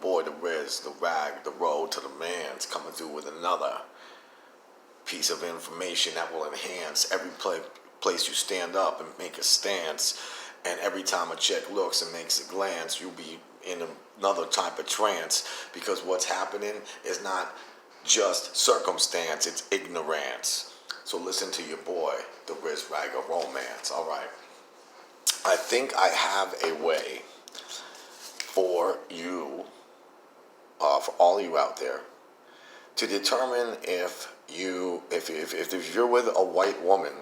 boy, the Riz, the Rag, the Road to the Man's, coming through with another piece of information that will enhance every place you stand up and make a stance. And every time a chick looks and makes a glance, you'll be in another type of trance, because what's happening is not just circumstance, it's ignorance. So listen to your boy, the Riz Rag of Romance. All right. I think I have a way for you, for all you out there, to determine if you're with a white woman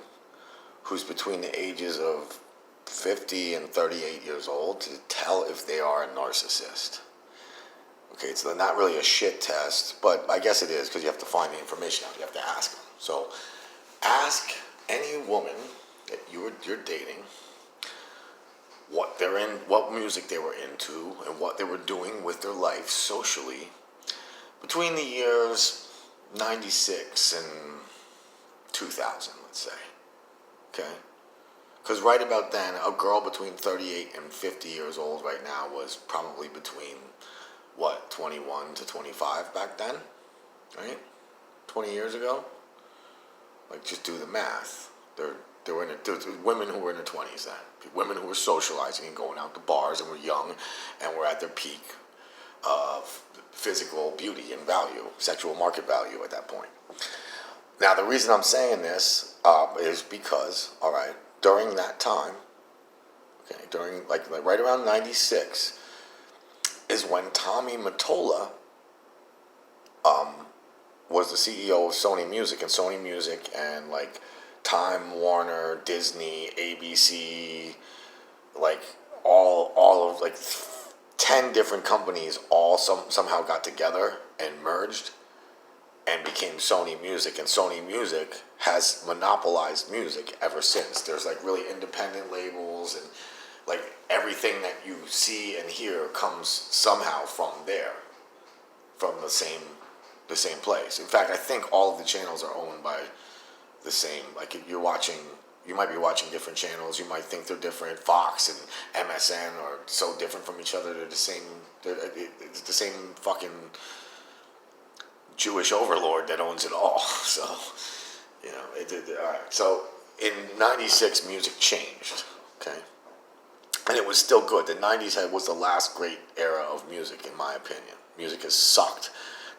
who's between the ages of 50 and 38 years old, to tell if they are a narcissist. Okay, it's not really a shit test, but I guess it is, because you have to find the information out. You have to ask them. So ask any woman that you're dating what they're in, what music they were into, and what they were doing with their life socially between the years 96 and 2000, let's say. Okay? Because right about then, a girl between 38 and 50 years old right now was probably between, 21 to 25 back then? Right? 20 years ago? Like, just do the math. There were women who were in their 20s then. Women who were socializing and going out to bars and were young and were at their peak of physical beauty and value, sexual market value at that point. Now, the reason I'm saying this is because, all right, during that time, okay, during like right around 96, is when Tommy Mottola was the CEO of Sony Music, and Sony Music and like Time Warner, Disney, ABC, like all of like 10 different companies all somehow got together and merged and became Sony Music, and Sony Music has monopolized music ever since. There's like really independent labels, and like everything that you see and hear comes somehow from there, from the same place. In fact, I think all of the channels are owned by the same. Like if you're watching, you might be watching different channels. You might think they're different. Fox and MSN are so different from each other. They're the same. It's the same fucking Jewish overlord that owns it all. So, you know, all right. So in '96, music changed. Okay, and it was still good. The '90s was the last great era of music, in my opinion. Music has sucked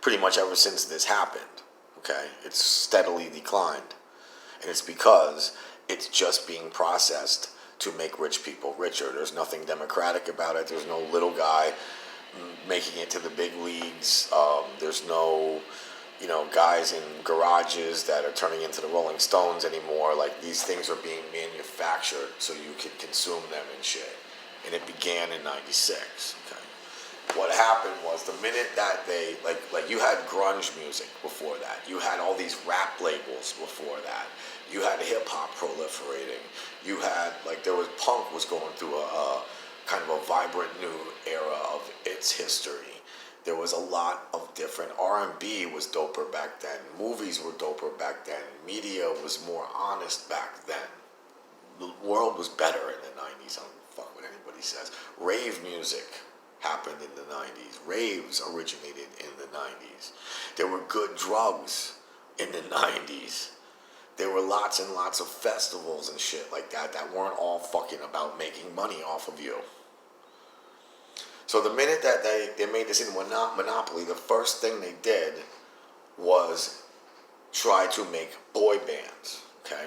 pretty much ever since this happened. Okay, it's steadily declined. And it's because it's just being processed to make rich people richer. There's nothing democratic about it. There's no little guy making it to the big leagues. There's no, guys in garages that are turning into the Rolling Stones anymore. Like, these things are being manufactured so you can consume them and shit. And it began in '96. Okay. What happened was, the minute that they, like you had grunge music before that. You had all these rap labels before that. You had hip-hop proliferating. You had, punk was going through a kind of a vibrant new era of its history. There was a lot of different, R&B was doper back then. Movies were doper back then. Media was more honest back then. The world was better in the 90s. I don't fuck what anybody says. Rave music happened in the 90s. Raves originated in the 90s. There were good drugs in the 90s. There were lots and lots of festivals and shit like that weren't all fucking about making money off of you. So the minute that they made this into monopoly, the first thing they did was try to make boy bands, okay?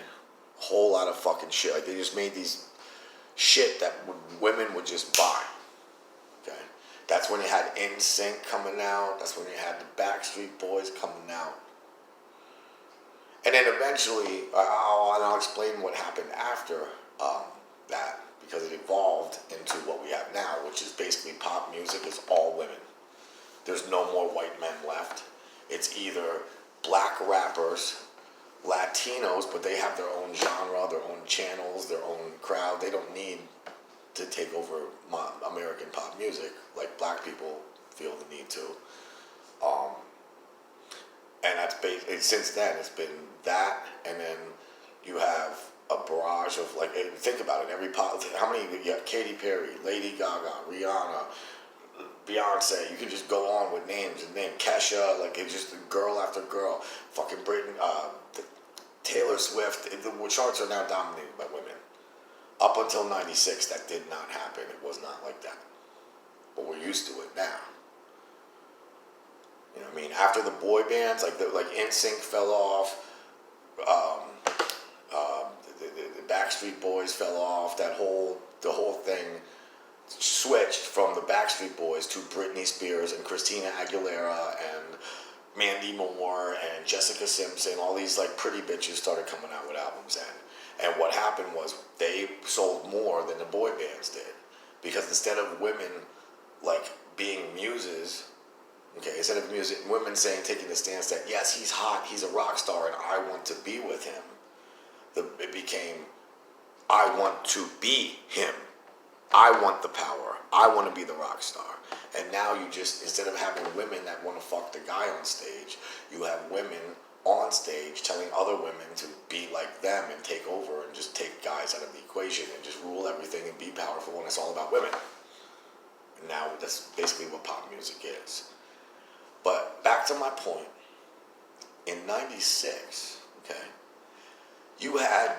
A whole lot of fucking shit. Like, they just made these shit that women would just buy. Okay, that's when you had NSYNC coming out. That's when you had the Backstreet Boys coming out. And then eventually, I'll explain what happened after that, because it evolved into what we have now, which is basically pop music is all women. There's no more white men left. It's either black rappers, Latinos, but they have their own genre, their own channels, their own crowd. They don't need to take over American pop music like black people feel the need to. And that's since then it's been that, and then you have a barrage of, like, think about it, every pop, how many, you have Katy Perry, Lady Gaga, Rihanna, Beyonce. You can just go on with names and name Kesha. Like it's just girl after girl. Fucking Britain, Taylor Swift. The charts are now dominated by women. Up until '96, that did not happen. It was not like that. But we're used to it now. You know what I mean? After the boy bands, like NSYNC fell off, the Backstreet Boys fell off. The whole thing switched from the Backstreet Boys to Britney Spears and Christina Aguilera and Mandy Moore and Jessica Simpson. All these like pretty bitches started coming out with albums, and what happened was they sold more than the boy bands did, because instead of women like being muses. Okay, instead of women taking the stance that yes, he's hot, he's a rock star, and I want to be with him. It became, I want to be him. I want the power. I want to be the rock star. And now you just, instead of having women that want to fuck the guy on stage, you have women on stage telling other women to be like them and take over and just take guys out of the equation and just rule everything and be powerful when it's all about women. And now that's basically what pop music is. But back to my point, in '96, okay, you had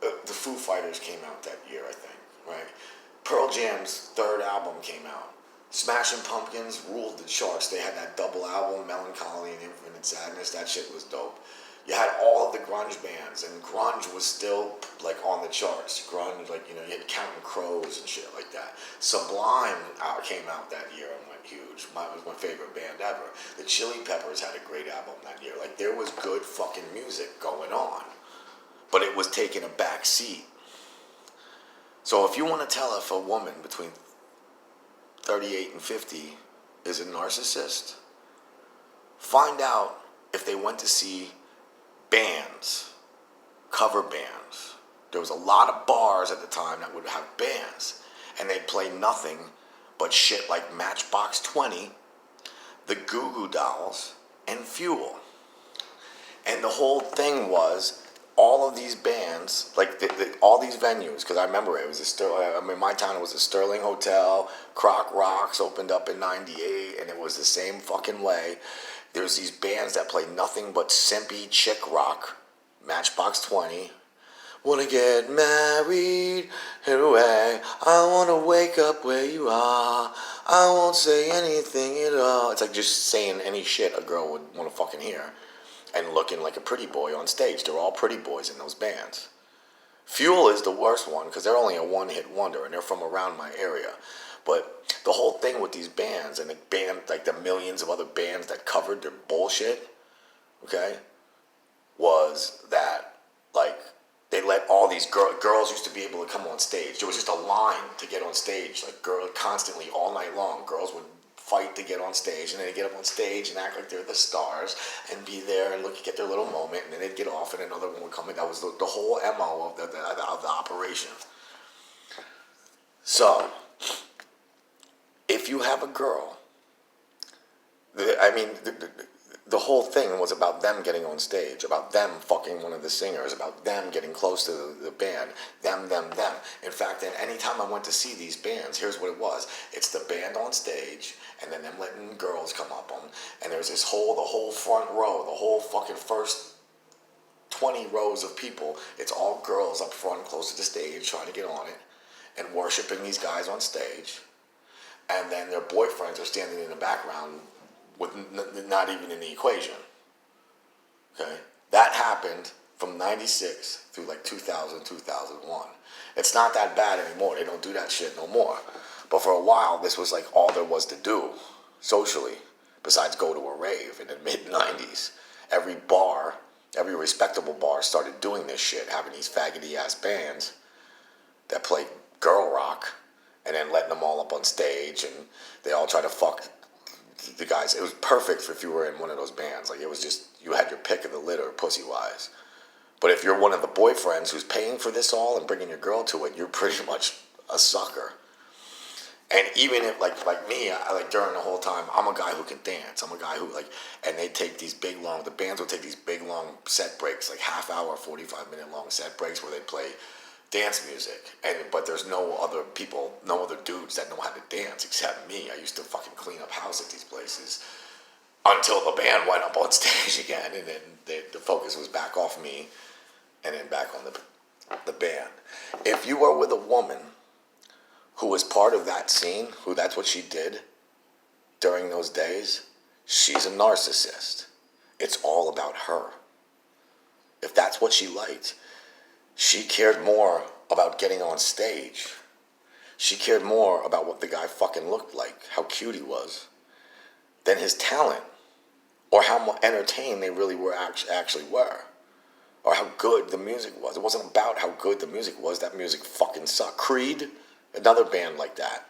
the Foo Fighters came out that year, I think, right? Pearl Jam's third album came out. Smashing Pumpkins ruled the charts. They had that double album, Melancholy and Infinite Sadness. That shit was dope. You had all of the grunge bands, and grunge was still like on the charts. Grunge, like, you know, you had Counting Crows and shit like that. Sublime came out that year and went huge. It was my favorite band ever. The Chili Peppers had a great album that year. Like, there was good fucking music going on, but it was taking a back seat. So if you want to tell if a woman between 38 and 50 is a narcissist, find out if they went to see bands, cover bands. There was a lot of bars at the time that would have bands, and they'd play nothing but shit like Matchbox 20, the Goo Goo Dolls, and Fuel. And the whole thing was, all of these bands, like all these venues, because I remember it was my town, it was a Sterling Hotel. Croc Rocks opened up in '98, and it was the same fucking way. There's these bands that play nothing but simpy chick rock. Matchbox 20. Wanna get married anyway. I wanna wake up where you are. I won't say anything at all. It's like just saying any shit a girl would want to fucking hear. And looking like a pretty boy on stage. They're all pretty boys in those bands. Fuel is the worst one because they're only a one-hit wonder and they're from around my area. But the whole thing with these bands and the band, like the millions of other bands that covered their bullshit, okay, was that like they let all these girls used to be able to come on stage. There was just a line to get on stage, like constantly all night long. Girls would fight to get on stage, and then they'd get up on stage and act like they're the stars and be there and get their little moment, and then they'd get off and another one would come in. That was the whole MO of the operation. So, if you have a girl, the whole thing was about them getting on stage, about them fucking one of the singers, about them getting close to the band, them. In fact, any time I went to see these bands, here's what it was. It's the band on stage, and then them letting girls come up on, and there's the whole front row, the whole fucking first 20 rows of people. It's all girls up front, close to the stage, trying to get on it, and worshiping these guys on stage. And then their boyfriends are standing in the background with not even in the equation. Okay? That happened from 96 through like 2000, 2001. It's not that bad anymore. They don't do that shit no more. But for a while, this was like all there was to do socially, besides go to a rave in the mid-90s. Every bar, every respectable bar started doing this shit, having these faggoty-ass bands that played girl rock and then letting them all up on stage, and they all try to fuck the guys. It was perfect if you were in one of those bands. Like, it was just, you had your pick of the litter, pussy-wise. But if you're one of the boyfriends who's paying for this all and bringing your girl to it, you're pretty much a sucker. And even if, like me, during the whole time, I'm a guy who can dance. I'm a guy who, and they take these big, long, the bands would take these big, long set breaks, like half-hour, 45-minute long set breaks where they'd play dance music, but there's no other people, no other dudes that know how to dance except me. I used to fucking clean up house at these places until the band went up on stage again, and then the focus was back off me, and then back on the band. If you were with a woman who was part of that scene, who that's what she did during those days, she's a narcissist. It's all about her. If that's what she liked, she cared more about getting on stage. She cared more about what the guy fucking looked like, how cute he was, than his talent, or how entertained they really were actually were, or how good the music was. It wasn't about how good the music was. That music fucking sucked. Creed, another band like that.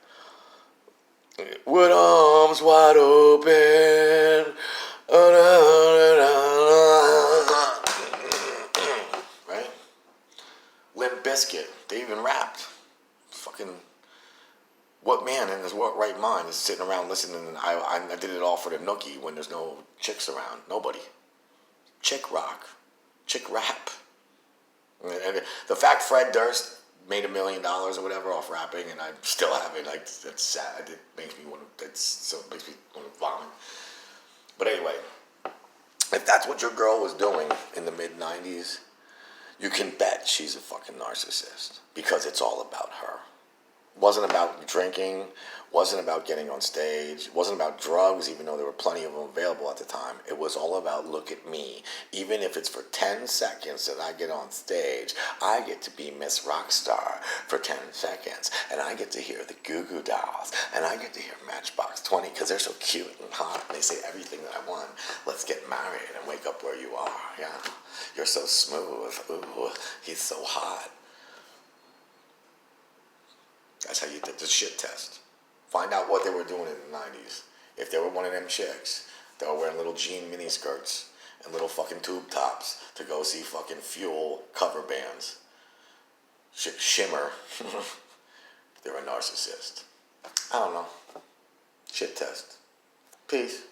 With arms wide open. Right? Limp Bizkit, they even rapped. Fucking, what man in his right mind is sitting around listening? I did it all for the nookie when there's no chicks around. Nobody. Chick rock. Chick rap. And the fact Fred Durst made $1 million or whatever off rapping, and I still haven't. Like, that's sad. It makes me want to. It makes me want to vomit. But anyway, if that's what your girl was doing in the mid-90s, you can bet she's a fucking narcissist, because it's all about her. Wasn't about drinking, wasn't about getting on stage, wasn't about drugs, even though there were plenty of them available at the time. It was all about, look at me. Even if it's for 10 seconds that I get on stage, I get to be Miss Rockstar for 10 seconds, and I get to hear the Goo Goo Dolls, and I get to hear Matchbox 20, because they're so cute and hot, and they say everything that I want. Let's get married and wake up where you are, yeah. You're so smooth, ooh, he's so hot. That's how you did the shit test. Find out what they were doing in the 90s. If they were one of them chicks that were wearing little jean mini skirts and little fucking tube tops to go see fucking Fuel cover bands. Shimmer. They're a narcissist. I don't know. Shit test. Peace.